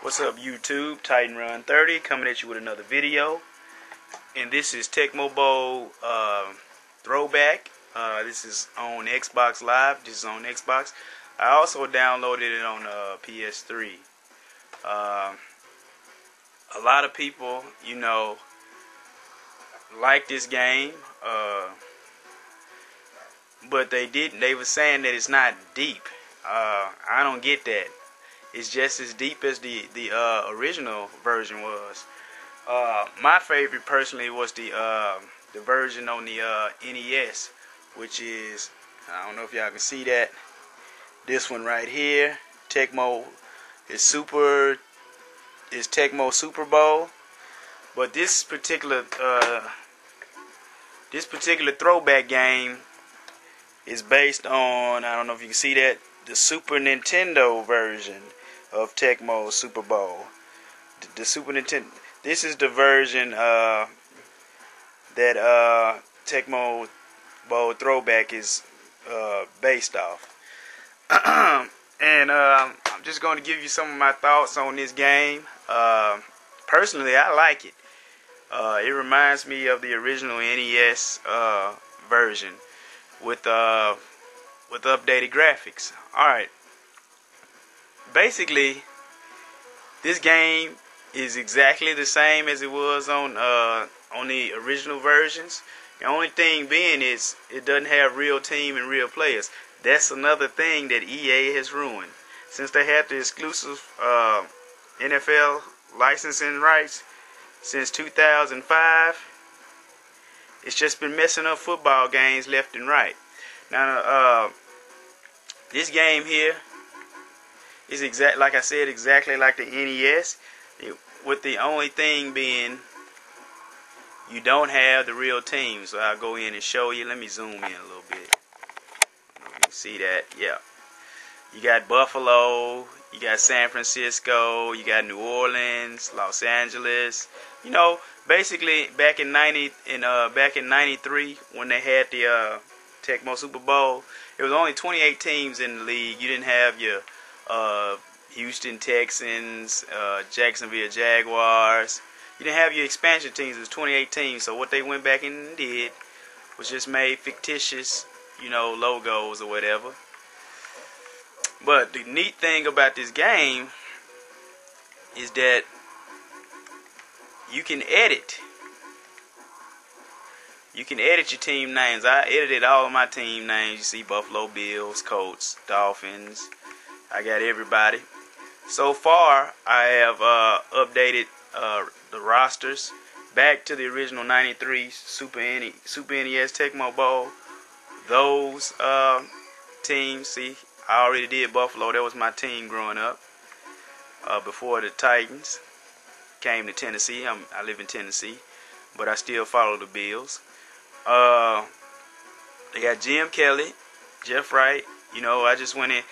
What's up, YouTube? Titan Run 30 coming at you with another video, and this is Tecmobowl Throwback. This is on Xbox Live. This is on Xbox. I also downloaded it on PS3. A lot of people, like this game, but they didn't. They were saying that it's not deep. I don't get that. It's just as deep as the original version was. My favorite personally was the version on the NES, which is, I don't know if y'all can see that. This one right here, Tecmo is Tecmo Super Bowl. But this particular throwback game is based on, I don't know if you can see that, the Super Nintendo version of Tecmo Super Bowl. The Super Nintendo. This is the version that Tecmo Bowl Throwback is based off. And I'm just going to give you some of my thoughts on this game. Personally, I like it. It reminds me of the original NES version with updated graphics. Alright. Basically, this game is exactly the same as it was on the original versions. The only thing being is it doesn't have real team and real players. That's another thing that EA has ruined. Since they had the exclusive NFL licensing rights since 2005, it's just been messing up football games left and right. Now, this game here is like I said, exactly like the NES, with the only thing being you don't have the real team. So I'll go in and show you. Let me zoom in a little bit. You can see that. Yeah. You got Buffalo, you got San Francisco, you got New Orleans, Los Angeles. Basically back in '93 when they had the Tecmo Super Bowl, it was only 28 teams in the league. You didn't have your Houston Texans, Jacksonville Jaguars. You didn't have your expansion teams. It was 28 teams. So what they went back and did was just made fictitious, logos or whatever. But the neat thing about this game is that you can edit. You can edit your team names. I edited all of my team names. You see Buffalo Bills, Colts, Dolphins. I got everybody. So far, I have updated the rosters back to the original '93 Super NES Tecmo Bowl. Those teams, see, I already did Buffalo. That was my team growing up. Before the Titans came to Tennessee. I live in Tennessee, but I still follow the Bills. They got Jim Kelly, Jeff Wright. I just went in.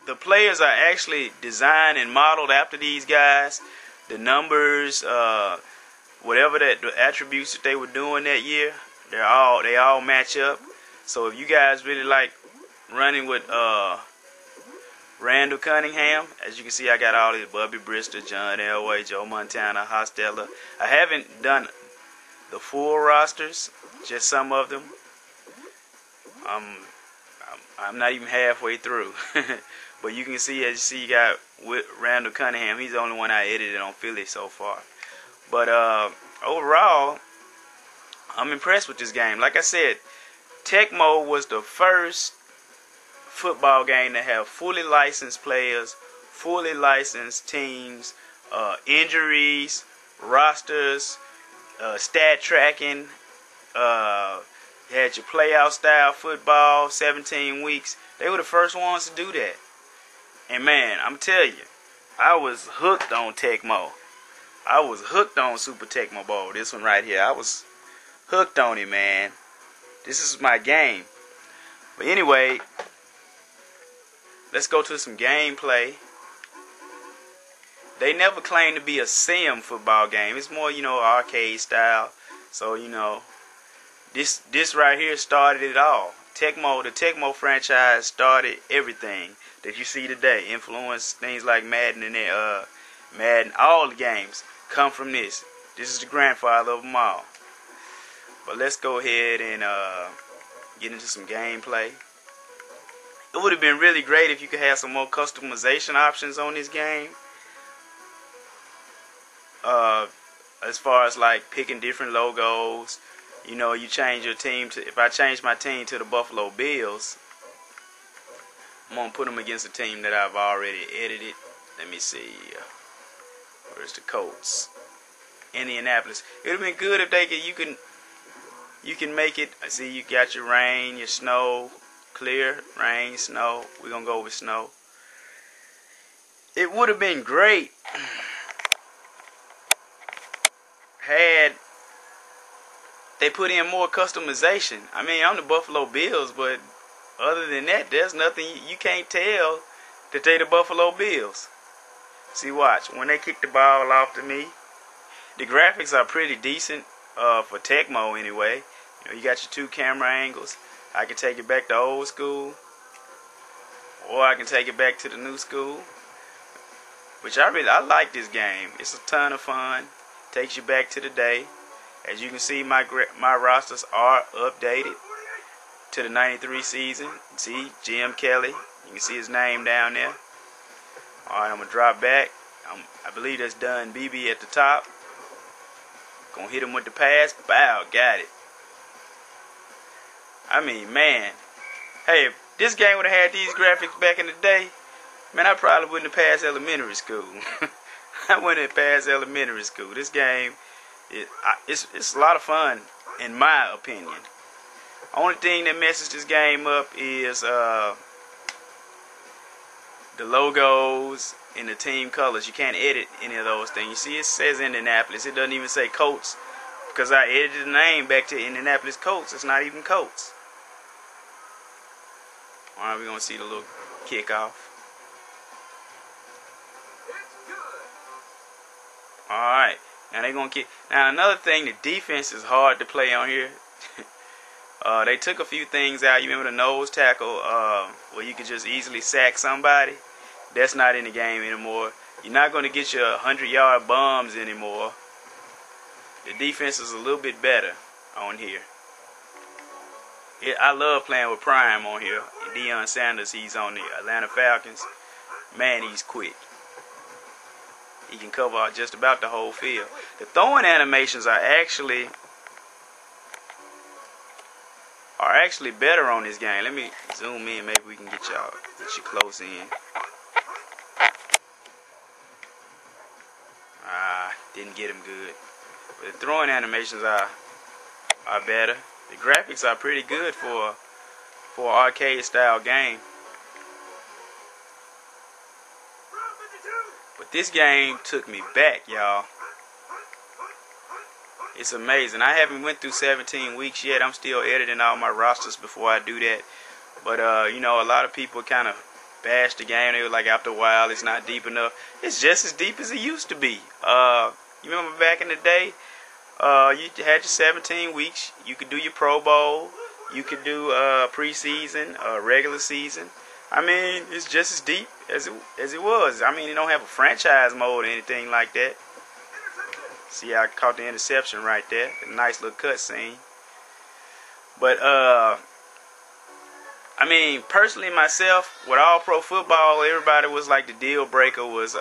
The players are actually designed and modeled after these guys. The numbers, whatever the attributes that they were doing that year, they all match up. So if you guys really like running with Randall Cunningham, as you can see, I got all these: Bubby Brister, John Elway, Joe Montana, Hostella. I haven't done the full rosters, just some of them. I'm not even halfway through. But you can see, you got Randall Cunningham. He's the only one I edited on Philly so far. But overall, I'm impressed with this game. Like I said, Tecmo was the first football game to have fully licensed players, fully licensed teams, injuries, rosters, stat tracking. You had your playoff style football, 17 weeks. They were the first ones to do that. And man, I'm telling you, I was hooked on Tecmo. I was hooked on Super Tecmo Bowl. This one right here, I was hooked on it, man. This is my game. But anyway, let's go to some gameplay. They never claimed to be a sim football game. It's more, arcade style. So, this right here started it all. The Tecmo franchise started everything. that you see today. Influence things like Madden and Madden. All the games come from this. This is the grandfather of them all. But let's go ahead and get into some gameplay. It would have been really great if you could have some more customization options on this game. As far as like picking different logos, you know, you change your team to. If I change my team to the Buffalo Bills, I'm gonna put them against a team that I've already edited. Let me see. Where's the Colts? Indianapolis. It would have been good if they could. You can make it. I see you got your rain, your snow, clear, rain, snow. We're gonna go with snow. It would have been great had they put in more customization. I mean, I'm the Buffalo Bills, but other than that, there's nothing. You can't tell that they the Buffalo Bills. See, watch. When they kick the ball off to me, the graphics are pretty decent for Tecmo anyway. You know, you got your 2 camera angles. I can take it back to old school, or I can take it back to the new school. Which I like this game. It's a ton of fun. Takes you back to the day. As you can see, my rosters are updated to the 93 season. See, Jim Kelly. You can see his name down there. Alright, I'm going to drop back. I believe that's done BB at the top. Gonna hit him with the pass. Bow, got it. I mean, man. Hey, if this game would have had these graphics back in the day, man, I probably wouldn't have passed elementary school. I wouldn't have passed elementary school. This game, it's a lot of fun, in my opinion. Only thing that messes this game up is the logos and the team colors. You can't edit any of those things. You see, it says Indianapolis. It doesn't even say Colts, because I edited the name back to Indianapolis Colts. It's not even Colts. Alright, we're going to see the little kickoff. Alright, now they're going to kick. Now, another thing, the defense is hard to play on here. They took a few things out. You remember the nose tackle where you could just easily sack somebody? That's not in the game anymore. You're not going to get your 100-yard bombs anymore. The defense is a little bit better on here. I love playing with Prime on here. Deion Sanders, he's on the Atlanta Falcons. Man, he's quick. He can cover just about the whole field. The throwing animations are actually better on this game. Let me zoom in. Maybe we can get you close in. Didn't get him good. But the throwing animations are better. The graphics are pretty good for an arcade style game. But this game took me back, y'all. It's amazing. I haven't went through 17 weeks yet. I'm still editing all my rosters before I do that. But you know, a lot of people kind of bash the game. They were like, after a while, it's not deep enough. It's just as deep as it used to be. You remember back in the day, you had your 17 weeks. You could do your Pro Bowl. You could do preseason, regular season. I mean, it's just as deep as it was. I mean, it don't have a franchise mode or anything like that. See, I caught the interception right there. A nice little cut scene. But I mean, personally myself, with all pro football, everybody was like the deal breaker was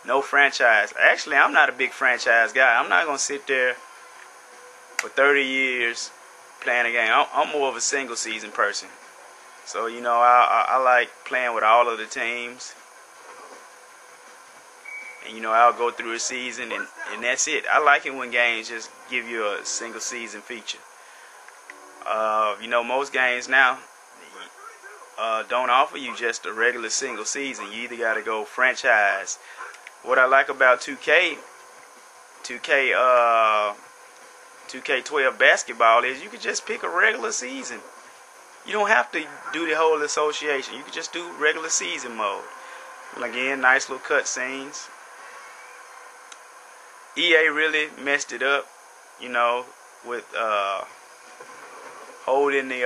no franchise. Actually, I'm not a big franchise guy. I'm not gonna sit there for 30 years playing a game. I'm more of a single season person. So, you know, I like playing with all of the teams. And, you know, I'll go through a season and that's it. I like it when games just give you a single season feature. You know, most games now don't offer you just a regular single season. You either got to go franchise. What I like about 2K12 basketball is you can just pick a regular season. You don't have to do the whole association. You can just do regular season mode. And again, nice little cut scenes. EA really messed it up, you know, with holding the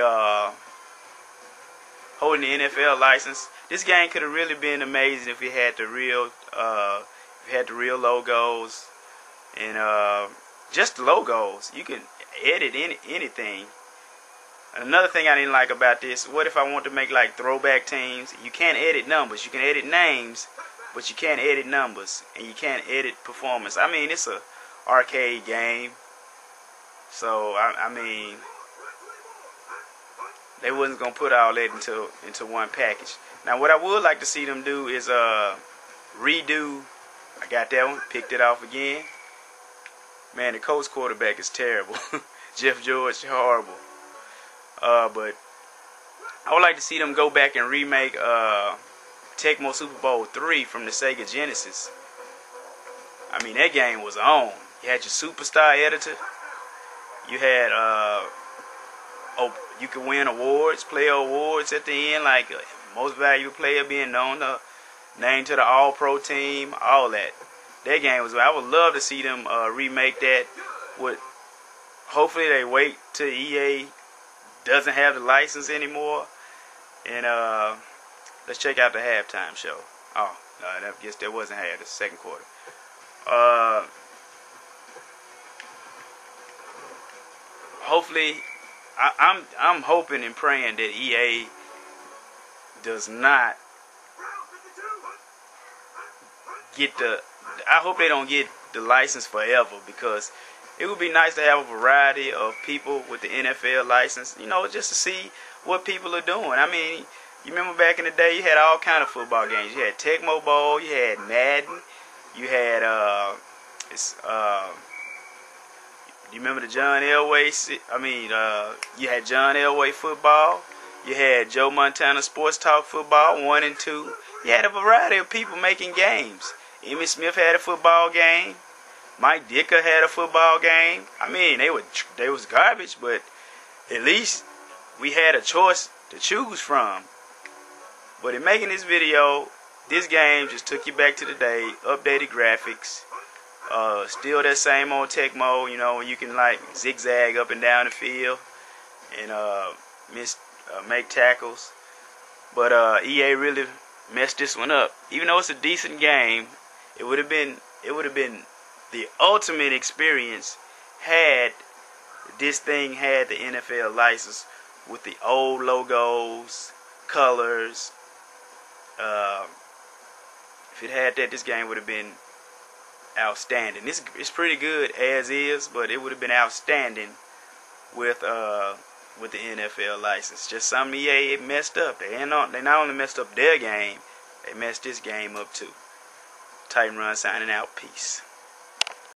NFL license. this game could have really been amazing if it had the real logos and just the logos. You can edit anything. Another thing I didn't like about this, what if I want to make like throwback teams? You can't edit numbers. You can edit names, but you can't edit numbers, and you can't edit performance. I mean, it's a arcade game, so I mean, they wasn't gonna put all that into one package. Now, what I would like to see them do is redo. I got that one, picked it off again. Man, the Colts quarterback is terrible. Jeff George, horrible. But I would like to see them go back and remake Tecmo Super Bowl 3 from the Sega Genesis. I mean, that game was on. You had your superstar editor. You had you could win awards, player awards at the end, like most valuable player being named to the All-Pro team, all that. That game was. I would love to see them remake that. Hopefully they wait till EA doesn't have the license anymore, and let's check out the halftime show. Oh, no, I guess that wasn't half. The second quarter. Hopefully, I'm hoping and praying that EA does not get I hope they don't get the license forever, because it would be nice to have a variety of people with the NFL license, you know, just to see what people are doing. I mean, you remember back in the day, you had all kind of football games. You had Tecmobowl, you had Madden, you had you remember the John Elway? You had John Elway football. You had Joe Montana Sports Talk football 1 and 2. You had a variety of people making games. Emmitt Smith had a football game. Mike Dicker had a football game. I mean, they was garbage, but at least we had a choice to choose from. But in making this video, this game just took you back to the day, updated graphics, still that same old Tecmo, you know, you can like zigzag up and down the field and make tackles. But EA really messed this one up. Even though it's a decent game, it would have been the ultimate experience had this thing had the NFL license with the old logos, colors. If it had that, this game would have been outstanding. It's pretty good as is, but it would have been outstanding with the NFL license. Just something EA messed up. They not only messed up their game, they messed this game up too. Titan Run signing out. Peace.